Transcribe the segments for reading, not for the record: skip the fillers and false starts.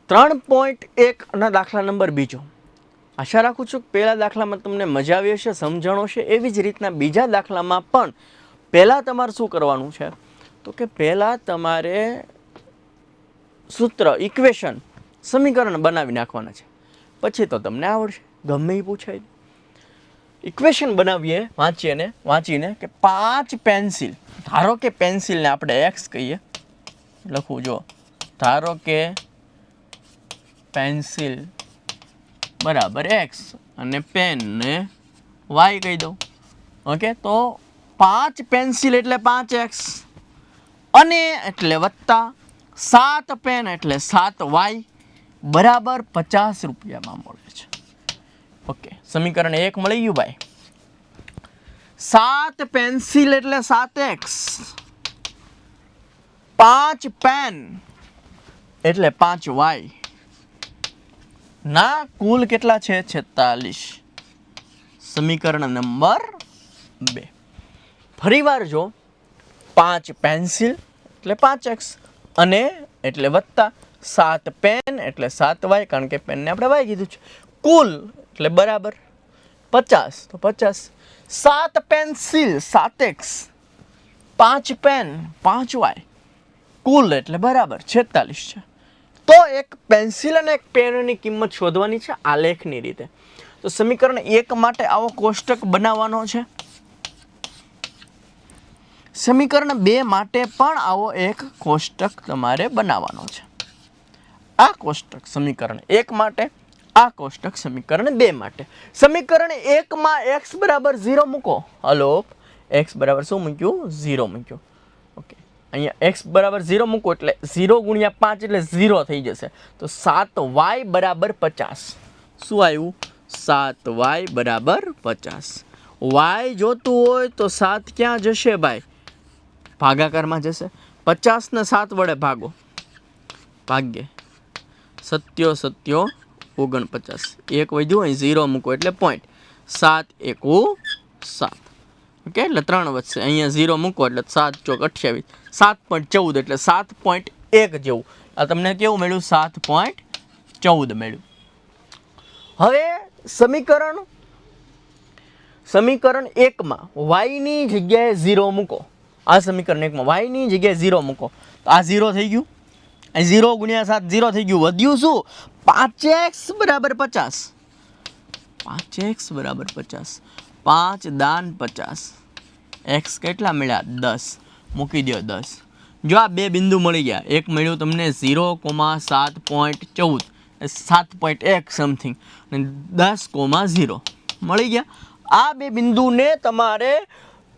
3.1 દાખલા નંબર બીજો. આશા રાખું છું કે પહેલા દાખલામાં તમને મજા આવી હશે, સમજણ હશે. એવી જ રીતના બીજા દાખલામાં પણ પહેલાં તમારે શું કરવાનું છે, તો કે પહેલાં તમારે સૂત્ર, ઇક્વેશન, સમીકરણ બનાવી નાખવાના છે. પછી તો તમને આવડશે, ગમે એ પૂછાય. ઇક્વેશન બનાવીએ વાંચીને કે 5 પેન્સિલ, ધારો કે પેન્સિલને આપણે એક્સ કહીએ, લખવું જો, ધારો કે પેન્સિલ બરાબર એક્સ અને પેનને વાય કહી દઉં. ઓકે, તો 5 પેન્સિલ એટલે 5x અને એટલે વત્તા 7 પેન એટલે 7y બરાબર 50 રૂપિયામાં મળે છે. ઓકે, સમીકરણ 1 મળી ગયું ભાઈ. 7 પેન્સિલ એટલે 7x, 5 પેન એટલે 5y ના કુલ કેટલા છે? 46. સમીકરણ નંબર 2. ફરીવાર જો, 5 પેન્સિલ એટલે 5x અને એટલે વત્તા 7 પેન એટલે 7y, કારણ કે પેનને આપણે y કીધું છે. કુલ એટલે બરાબર 50, તો 50. 7 પેન્સિલ 7x, 5 પેન 5y, કુલ એટલે બરાબર 46 છે. તો એક પેન્સિલ અને એક પેનની કિંમત શોધવાની છે આલેખની રીતે. તો સમીકરણ 1 માટે આવો કોષ્ટક બનાવવાનો છે. સમીકરણ 2 માટે પણ આવો એક કોષ્ટક તમારે બનાવવાનો છે. આ કોષ્ટક સમીકરણ 1 માટે, આ કોષ્ટક સમીકરણ 2 માટે. સમીકરણ 1 માં x બરાબર 0 મૂકો. હલો, x બરાબર શું મૂક્યું? 0 મૂક્યું. ઓકે, અહીંયા x બરાબર 0 મૂકો એટલે 0 ગુણ્યા 5 એટલે 0 થઈ જશે. તો 7y બરાબર 50. શું આવ્યું? 7y બરાબર 50. y જોતું હોય તો 7 ક્યાં જશે ભાઈ? ભાગાકારમાં જશે. 50 ને 7 વડે ભાગો, ભાગ્યે 7 7 49. એક વધ્યું, અહીં 0 મૂકો એટલે પોઈન્ટ. 7 એકુ 7. ઓકે, એટલે 3 વધશે. અહીંયા 0 મૂકો એટલે 7 ચોક 28. 7.14 એટલે 7.1 જેવું. આ તમને કેવું મળ્યું? 7.14 મળ્યું. હવે સમીકરણ 1 માં y ની જગ્યાએ 0 મૂકો. આ સમીકરણ 1 માં y ની જગ્યાએ 0 મૂકો તો આ 0 થઈ ગયું. 0 ગુણ્યા 7 0 થઈ ગયું. વધ્યું શું? 5x બરાબર 50. 5x બરાબર 50. 5 દાન 50. x કેટલા મળ્યા? 10. મૂકી દો 10. જો આ બે બિંદુ મળી ગયા. એક મળ્યું તમને 0,7.14, 7.1 સમથિંગ, અને 10,0 મળી ગયા. આ બે બિંદુને તમારે,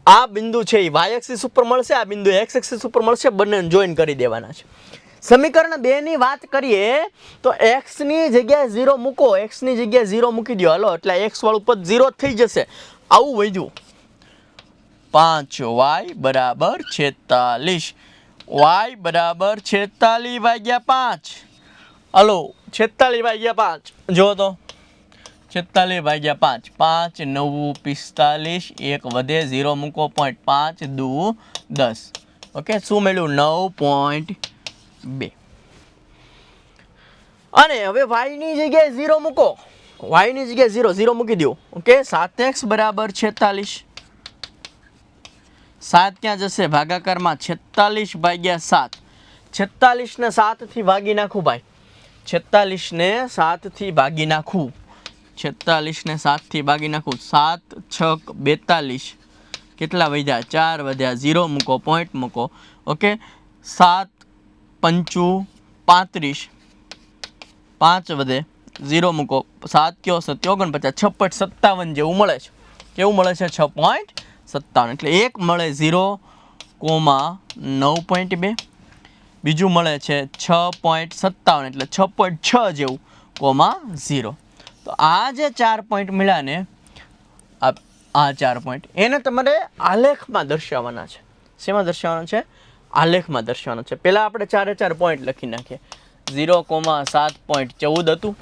આ બિંદુ છે એ y એક્સિસ ઉપર મળશે, આ બિંદુ x એક્સિસ ઉપર મળશે. બંનેને જોઈન કરી દેવાના છે. સમીકરણ 2 ની વાત કરીએ તો x ની જગ્યાએ 0 મૂકો. x ની જગ્યાએ 0 મૂકી દો. હાલો, એટલે x વાળું પદ 0 થઈ જશે. આવું વધ્યું. 5y બરાબર 46. y બરાબર 46 ભાગ્યા 5. હલો, 46 ભાગ્યા 5 જો તો 46 ભાગ્યા 5. 5 9 45. 1 વધે, 0 મૂકો, પોઈન્ટ. 5 2 10. ઓકે, શું મળ્યું? 9.2. અને હવે y ની જગ્યાએ 0 મૂકો. y ની જગ્યાએ 0 મૂકી દો. ઓકે, 7x બરાબર 46. 7 ક્યાં જશે? ભાગાકારમાં. 46 ભાગ્યા 7. 46 ને 7 થી ભાગી નાખું ભાઈ. 46 ને 7 થી ભાગી નાખું. 46 ને 7 થી ભાગી નાખું. 7 6 42. કેટલા વધ્યા? 4 વધ્યા. 0 મૂકો, પોઈન્ટ મૂકો. ઓકે, 7 5 35. 5 વધે, 0 મૂકો. 7 કયો? 49. 6.57 જેવું મળે છે. કેવું મળે છે? 6.57. એટલે એક મળે 0,9.2. બીજું મળે છે 6.57 એટલે 6.6 જેવું, 0. તો આ જે 4 પોઈન્ટ મળ્યા ને, આ 4 પોઈન્ટ, એને તમારે આલેખમાં દર્શાવવાના છે. શેમાં દર્શાવવાના છે? આલેખમાં દર્શાવવાના છે. પહેલાં આપણે 4 પોઈન્ટ લખી નાખીએ. 0,7.14 હતું.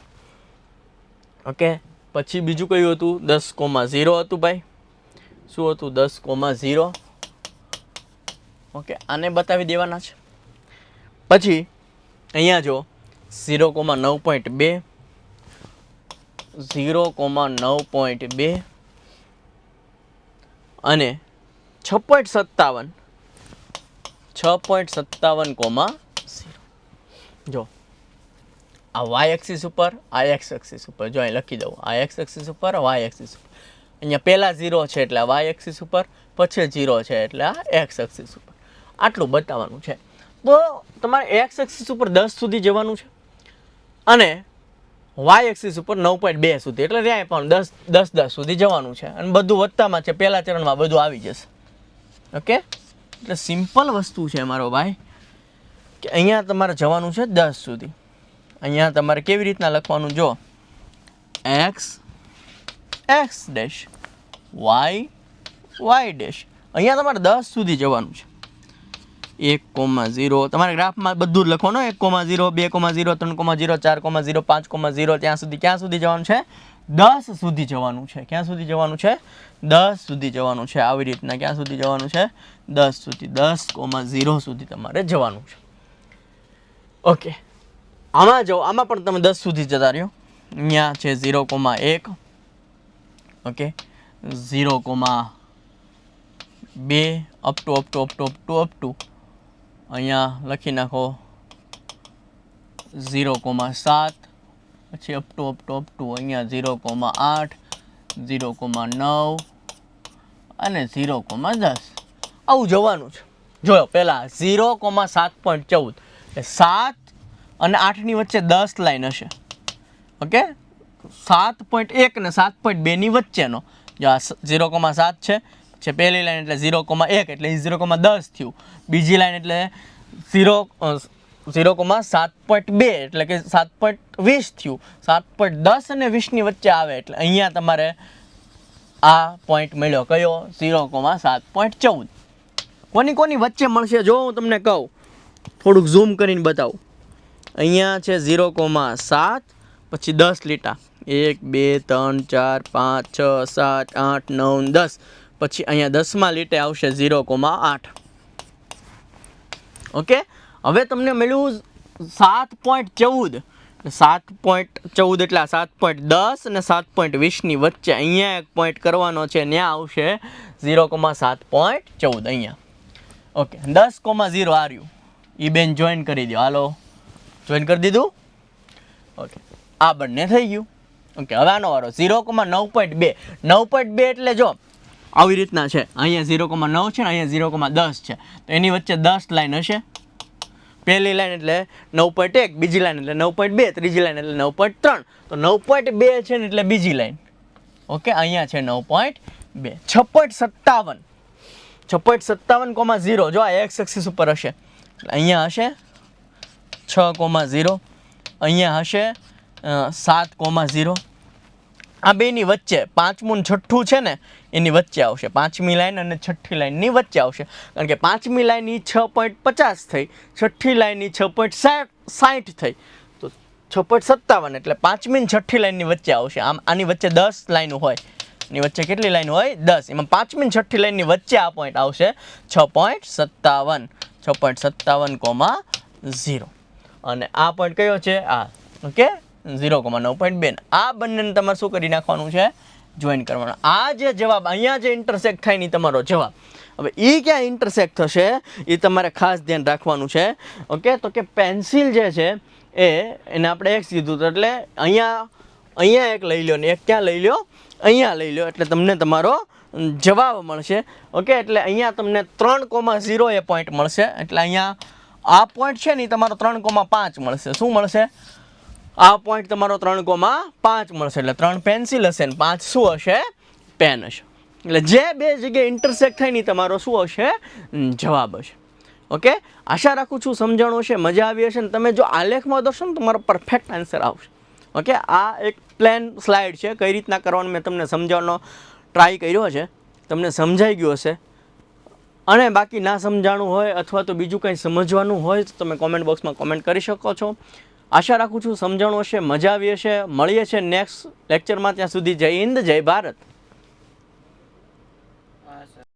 ઓકે, પછી બીજું કયું હતું? 10,0 હતું ભાઈ. શું હતું? 10,0. ઓકે, આને બતાવી દેવાના છે. પછી અહીંયા જો 0,9.2 0,9.2 અને 6.57 6.57, જો આ વાય એક્સિસ ઉપર, આ એક્સ એક્સિસ ઉપર, જો અહીં લખી દઉં, આ એક્સ એક્સિસ ઉપર, વાય એક્સિસ ઉપર. અહીંયા પહેલા 0 છે એટલે આ વાય એક્સિસ ઉપર, પછી 0 છે એટલે આ એક્સ એક્સિસ ઉપર. આટલું બતાવવાનું છે. તો તમારે એક્સ એક્સિસ ઉપર 10 સુધી જવાનું છે અને વાય એક્સિસ ઉપર 9.2 સુધી, એટલે ત્યાં પણ 10 સુધી જવાનું છે અને બધું વધતામાં છે. પહેલા ચરણમાં બધું આવી જશે. ઓકે, એટલે સિમ્પલ વસ્તુ છે મારો ભાઈ કે અહીંયા તમારે જવાનું છે 10 સુધી. અહીંયા તમારે કેવી રીતના લખવાનું, જો X X dash, Y Y dash. અહીંયા તમારે 10 સુધી જવાનું છે. 1,0 તમારે ગ્રાફમાં બધું જ લખવાનું. 1,0 2,0 3,0 4,0 5,0 ત્યાં સુધી ક્યાં સુધી જવાનું છે? 10 સુધી જવાનું છે. ક્યાં સુધી જવાનું છે? 10 સુધી જવાનું છે. આવી રીતના ક્યાં સુધી જવાનું છે? 10 સુધી. 10,0 સુધી તમારે જવાનું છે. ઓકે, આમાં જાઓ, આમાં પણ તમે 10 સુધી જતા રહ્યો. અહીંયા છે 0,1, ઓકે, 0,2 અપ ટુ અહીંયા લખી નાખો 0,7, પછી અપ ટુ અહીંયા 0,8 0,9 અને 0,10. આવું જવાનું છે. જોયો પહેલાં 0,7.14 એટલે 7 અને 8ની વચ્ચે 10 લાઈન હશે. ઓકે, 7.1 ને 7.2 ની વચ્ચેનો જો આ 0,7 છે પહેલી લાઈન એટલે 0,1 એટલે 0,10 થયું. બીજી લાઈન એટલે 0,7.2 એટલે કે 7.20 થયું. 7.10 અને 20ની વચ્ચે આવે એટલે અહીંયા તમારે આ પોઈન્ટ મળ્યો. કયો? 0,7.14. કોની વચ્ચે મળશે જો હું તમને કહું, થોડુંક ઝૂમ કરીને બતાવું. અહીંયા છે 0,7 પછી 10 લીટા, 1 2 3 4 5 6 7 8 9 10, પછી અહીંયા 10મા લીટે આવશે 0,8. ઓકે, હવે તમને મળ્યું 7.14. 7.14 એટલે 7.10 અને 7.20ની વચ્ચે અહીંયા એક પોઈન્ટ કરવાનો છે, ત્યાં આવશે 0,7.14 અહીંયા. ઓકે, 10,0 આ રહ્યું. એ બેન જોઈન કરી દો. હાલો, જોઈન કરી દીધું. ઓકે, આ બંને થઈ ગયું. ઓકે, હવે આનો વારો 0,9.2. 9.2 એટલે જો આવી રીતના છે. અહીંયા 0,9 છે ને અહીંયા 0,10 છે, તો એની વચ્ચે 10 લાઈન હશે. પહેલી લાઈન એટલે 9.1, બીજી લાઈન એટલે 9.2, ત્રીજી લાઈન એટલે 9.3. તો 9.2 છે ને એટલે બીજી લાઈન. ઓકે, અહીંયા છે 9.2. 6.57 6.57,0 જો આ એક્સ એક્સિસ ઉપર હશે એટલે અહીંયા હશે 6,0, અહીંયા હશે 7,0. આ બેની વચ્ચે પાંચમું છઠ્ઠું છે ને એની વચ્ચે આવશે. પાંચમી લાઈન અને છઠ્ઠી લાઈનની વચ્ચે આવશે, કારણ કે પાંચમી લાઈન એ 6.50 થઈ, છઠ્ઠી લાઈન એ 6.60 થઈ, તો 6.57 એટલે પાંચમી અને છઠ્ઠી લાઈનની વચ્ચે આવશે. આમ આની વચ્ચે 10 લાઈનો હોય, એની વચ્ચે કેટલી લાઈન હોય? 10. એમાં પાંચમી અને છઠ્ઠી લાઈનની વચ્ચે આ પોઈન્ટ આવશે 6.57 6.57,0 અને આ પોઈન્ટ કયો છે? આ. ઓકે, 0,9.2. આ બંનેને તમારે શું કરી નાખવાનું છે? જોઈન કરવાનો. આ જે જવાબ અહીંયા જે ઇન્ટરસેક્ટ થાય ને તમારો જવાબ. હવે એ ક્યાં ઇન્ટરસેક્ટ થશે એ તમારે ખાસ ધ્યાન રાખવાનું છે. ઓકે, તો કે પેન્સિલ જે છે એને આપણે એક્સ કીધું, એટલે અહીંયા એક લઈ લો ને એક ક્યાં લઈ લો? અહીંયા લઈ લો, એટલે તમને તમારો જવાબ મળશે. ઓકે, એટલે અહીંયા તમને 3,0 એ પોઈન્ટ મળશે. એટલે અહીંયા આ પોઈન્ટ છે ને એ તમારો 3,5 મળશે. શું મળશે? આ પોઈન્ટ તમારો 3,5 મળશે. એટલે 3 પેન્સિલ હશે ને 5 શું હશે? પેન હશે. એટલે જે બે જગ્યાએ ઇન્ટરસેક્ટ થાય ને તમારો શું હશે? જવાબ હશે. ઓકે, આશા રાખું છું સમજાણું હશે, મજા આવી હશે ને તમે જો આલેખમાં દોશો ને તમારો પરફેક્ટ આન્સર આવશે. ઓકે, આ એક પ્લેન સ્લાઇડ છે, કઈ રીતના કરવાનું મેં તમને સમજાવવાનો ટ્રાય કર્યો છે, તમને સમજાઈ ગયું હશે. અને બાકી ના સમજાણું હોય અથવા તો બીજું કંઈ સમજવાનું હોય તો તમે કોમેન્ટ બોક્સમાં કોમેન્ટ કરી શકો છો. આશા રાખું છું સમજાણું હશે, મજા આવી હશે. મળીએ છીએ નેક્સ્ટ લેક્ચરમાં. ત્યાં સુધી જય હિન્દ, જય ભારત.